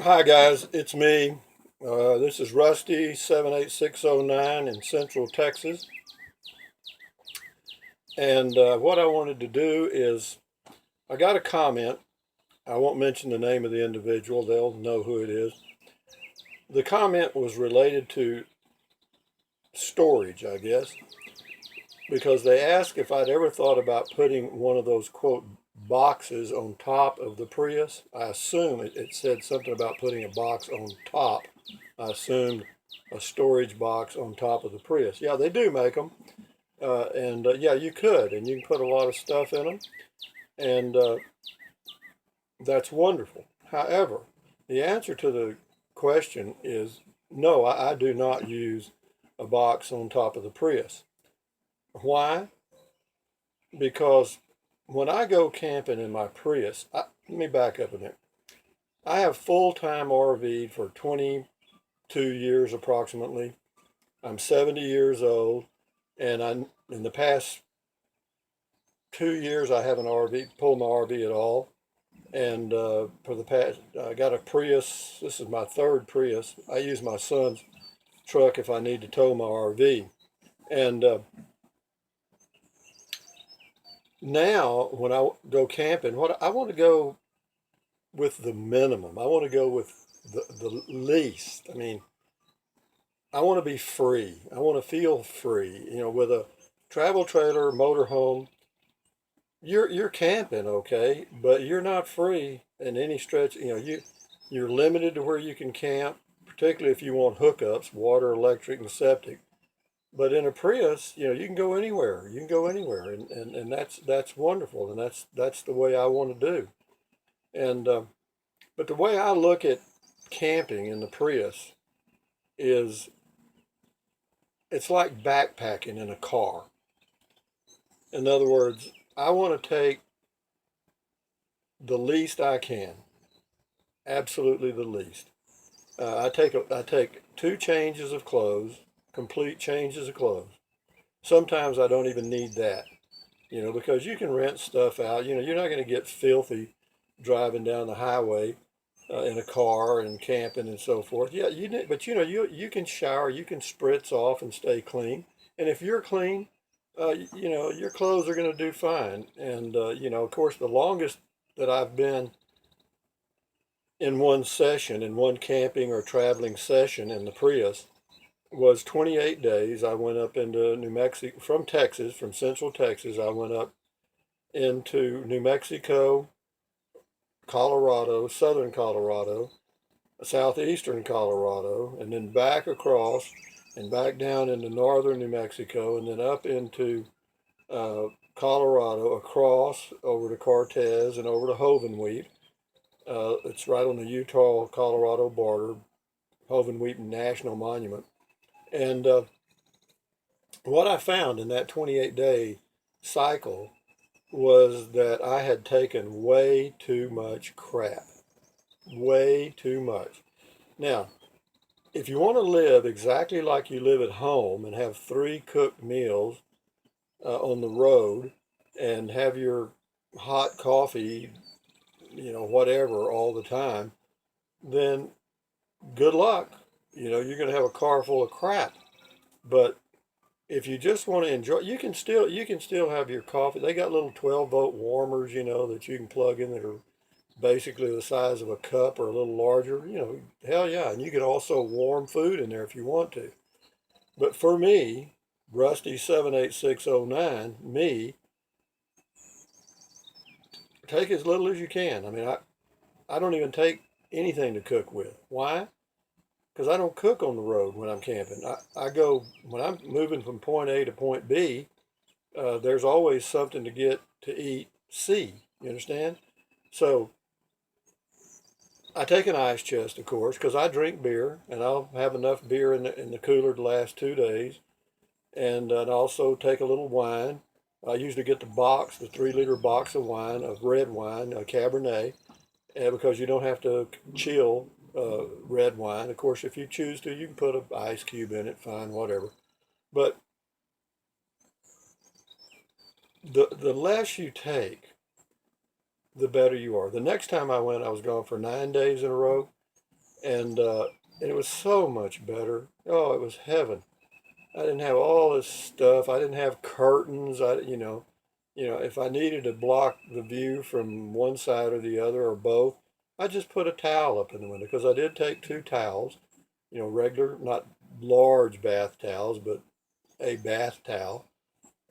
Hi guys, it's me. This is Rusty 78609 in Central Texas. And what I wanted to do is I got a comment. I won't mention the name of the individual, they'll know who it is. The comment was related to storage, I guess, because they asked if I'd ever thought about putting one of those quote boxes on top of the Prius. I assume it said something about putting a box on top. I assumed a storage box on top of the Prius. Yeah, they do make them. And yeah, you could, and you can put a lot of stuff in them, and that's wonderful. However, the answer to the question is no, I do not use a box on top of the Prius. Why? Because when I go camping in my Prius, let me back up a minute. I have full time RV'd for 22 years approximately. I'm 70 years old, and in the past 2 years I haven't pulled my RV at all. And for the past, I got a Prius. This is my third Prius. I use my son's truck if I need to tow my RV. And now when I go camping, what I want to go with the minimum. I want to go with the least. I mean, I want to be free. I want to feel free. With a travel trailer, motorhome, you're camping, okay, but you're not free in any stretch. You're limited to where you can camp, particularly if you want hookups, water, electric, and septic. But in a Prius, you can go anywhere. You can go anywhere, and that's wonderful, and that's the way I want to do. And but the way I look at camping in the Prius is it's like backpacking in a car. In other words, I want to take the least I can, absolutely the least. I take two changes of clothes, complete changes of clothes. Sometimes I don't even need that, because you can rent stuff out. You're not going to get filthy driving down the highway in a car and camping and so forth. Yeah, but you can shower, you can spritz off and stay clean. And if you're clean, your clothes are going to do fine. And of course, the longest that I've been in one session, in one camping or traveling session in the Prius, was 28 days. I went up into New Mexico from Texas, from Central Texas. I went up into New Mexico, Colorado, southern Colorado, southeastern Colorado, and then back across and back down into northern New Mexico, and then up into uh, Colorado, across over to Cortez and over to Hovenweep. It's right on the Utah Colorado border, Hovenweep National Monument. And what I found in that 28-day cycle was that I had taken way too much crap. Way too much. Now, if you want to live exactly like you live at home and have three cooked meals on the road and have your hot coffee, whatever, all the time, then good luck. You're going to have a car full of crap. But if you just want to enjoy, you can still have your coffee. They got little 12-volt warmers, that you can plug in that are basically the size of a cup or a little larger. Hell yeah, and you can also warm food in there if you want to. But for me, Rusty 78609, take as little as you can. I mean, I don't even take anything to cook with. Why? Because I don't cook on the road when I'm camping. I go, when I'm moving from point A to point B, there's always something to get to eat, see. You understand? So I take an ice chest, of course, because I drink beer, and I'll have enough beer in the cooler to last 2 days. And I also take a little wine. I usually get the 3-liter box of wine, of red wine, a Cabernet, because you don't have to chill red wine. Of course, if you choose to, you can put an ice cube in it, fine, whatever. But the less you take, the better you are. The next time I went, I was gone for 9 days in a row. and it was so much better. Oh, it was heaven. I didn't have all this stuff. I didn't have curtains. If I needed to block the view from one side or the other or both, I just put a towel up in the window because I did take two towels, regular, not large bath towels, but a bath towel.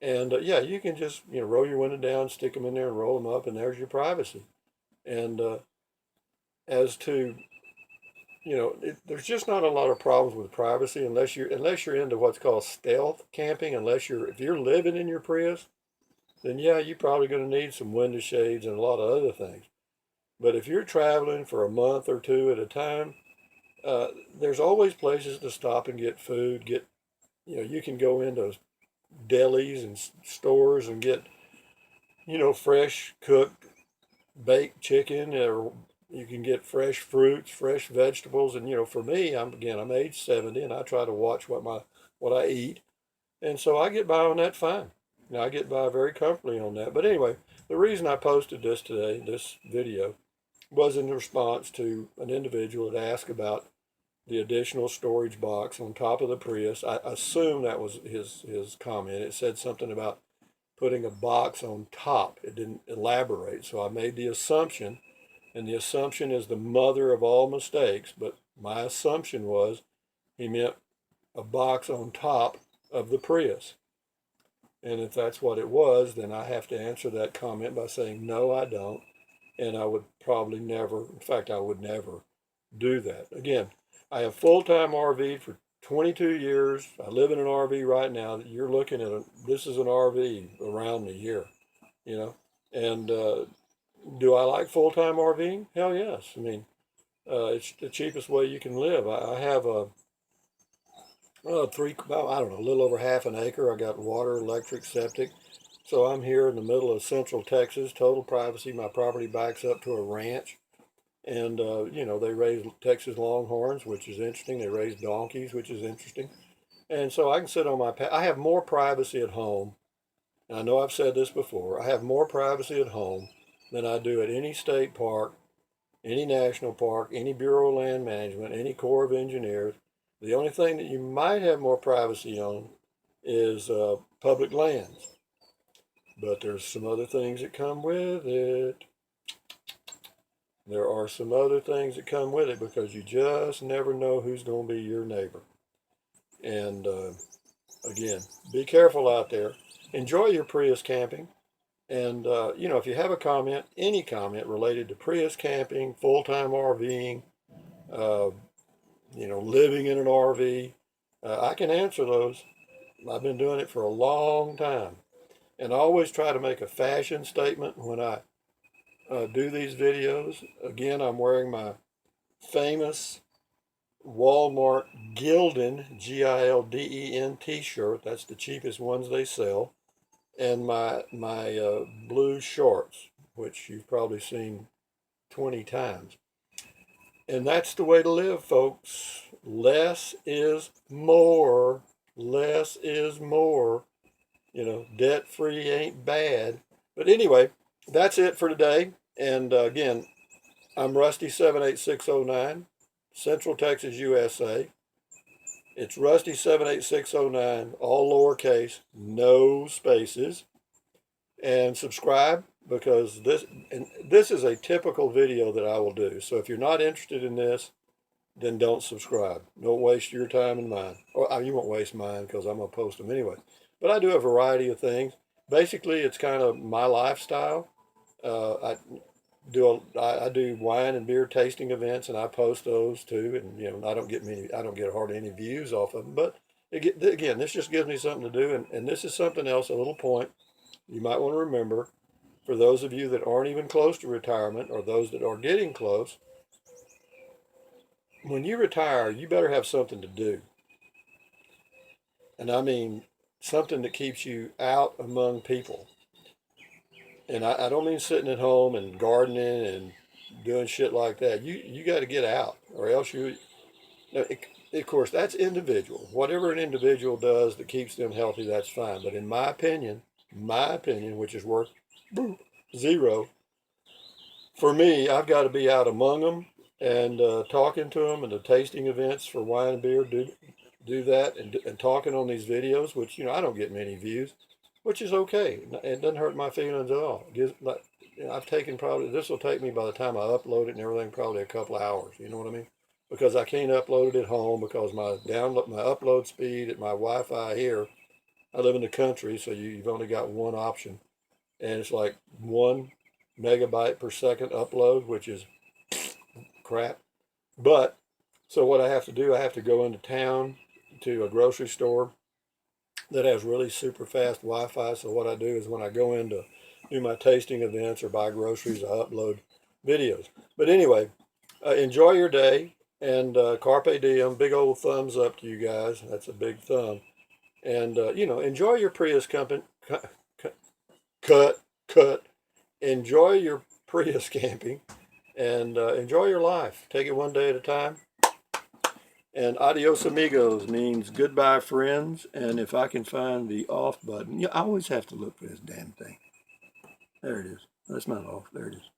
And yeah, you can just roll your window down, stick them in there, and roll them up, and there's your privacy. And as to there's just not a lot of problems with privacy unless you're into what's called stealth camping. If you're living in your Prius, then yeah, you're probably going to need some window shades and a lot of other things. But if you're traveling for a month or two at a time, there's always places to stop and get food. You can go into delis and stores and get fresh cooked baked chicken, or you can get fresh fruits, fresh vegetables. And for me, I'm age 70, and I try to watch what I eat, and so I get by on that fine. I get by very comfortably on that. But anyway, the reason I posted this today, this video, was in response to an individual that asked about the additional storage box on top of the Prius. I assume that was his comment. It said something about putting a box on top. It didn't elaborate, so I made the assumption, and the assumption is the mother of all mistakes, but my assumption was he meant a box on top of the Prius. And if that's what it was, then I have to answer that comment by saying, no, I don't. And I would probably never, in fact, I would never do that. Again, I have full-time RV for 22 years. I live in an RV right now. You're looking at this is an RV around me here, you know. And do I like full-time RVing? Hell yes. I mean, it's the cheapest way you can live. I have I don't know, a little over half an acre. I got water, electric, septic. So I'm here in the middle of central Texas, total privacy. My property backs up to a ranch. And, they raise Texas Longhorns, which is interesting. They raise donkeys, which is interesting. And so I can sit on I have more privacy at home. And I know I've said this before. I have more privacy at home than I do at any state park, any national park, any Bureau of Land Management, any Corps of Engineers. The only thing that you might have more privacy on is public lands. But there's some other things that come with it. There are some other things that come with it because you just never know who's going to be your neighbor. And again, be careful out there. Enjoy your Prius camping. And, if you have a comment, any comment related to Prius camping, full-time RVing, uh, living in an RV, I can answer those. I've been doing it for a long time. And I always try to make a fashion statement when I do these videos. Again, I'm wearing my famous Walmart Gildan, Gilden t-shirt. That's the cheapest ones they sell. And my blue shorts, which you've probably seen 20 times. And that's the way to live, folks. Less is more. Less is more. Debt free ain't bad. But anyway, that's it for today. And again, I'm Rusty 78609, Central Texas, USA. It's Rusty 78609, all lowercase, no spaces. And subscribe, because this is a typical video that I will do. So if you're not interested in this, then don't subscribe. Don't waste your time and mine. Or you won't waste mine because I'm going to post them anyway. But I do a variety of things. Basically, it's kind of my lifestyle. I do wine and beer tasting events, and I post those too. And I don't get hardly any views off of them. But again, this just gives me something to do, and this is something else. A little point you might want to remember for those of you that aren't even close to retirement, or those that are getting close. When you retire, you better have something to do, and I mean something that keeps you out among people. And I don't mean sitting at home and gardening and doing shit like that. You got to get out, or else of course, that's individual. Whatever an individual does that keeps them healthy, that's fine. But in my opinion, which is worth zero, for me, I've got to be out among them. and talking to them, and the tasting events for wine and beer, do that, and talking on these videos, which I don't get many views, which is okay. It doesn't hurt my feelings at all. It gives, like, I've taken probably, this will take me, by the time I upload it and everything, probably a couple of hours. You know what I mean? Because I can't upload it at home because my upload speed at my Wi-Fi here. I live in the country, so you've only got one option, and it's like 1 megabyte per second upload, which is crap. But so what I have to do, I have to go into town to a grocery store that has really super fast Wi-Fi. So what I do is when I go in to do my tasting events or buy groceries, I upload videos. But anyway, enjoy your day, and carpe diem. Big old thumbs up to you guys. That's a big thumb. And enjoy your Prius company. Cut. Enjoy your Prius camping, and enjoy your life. Take it one day at a time. And adios amigos means goodbye friends. And if I can find the off button, I always have to look for this damn thing. There it is. That's not off. There it is.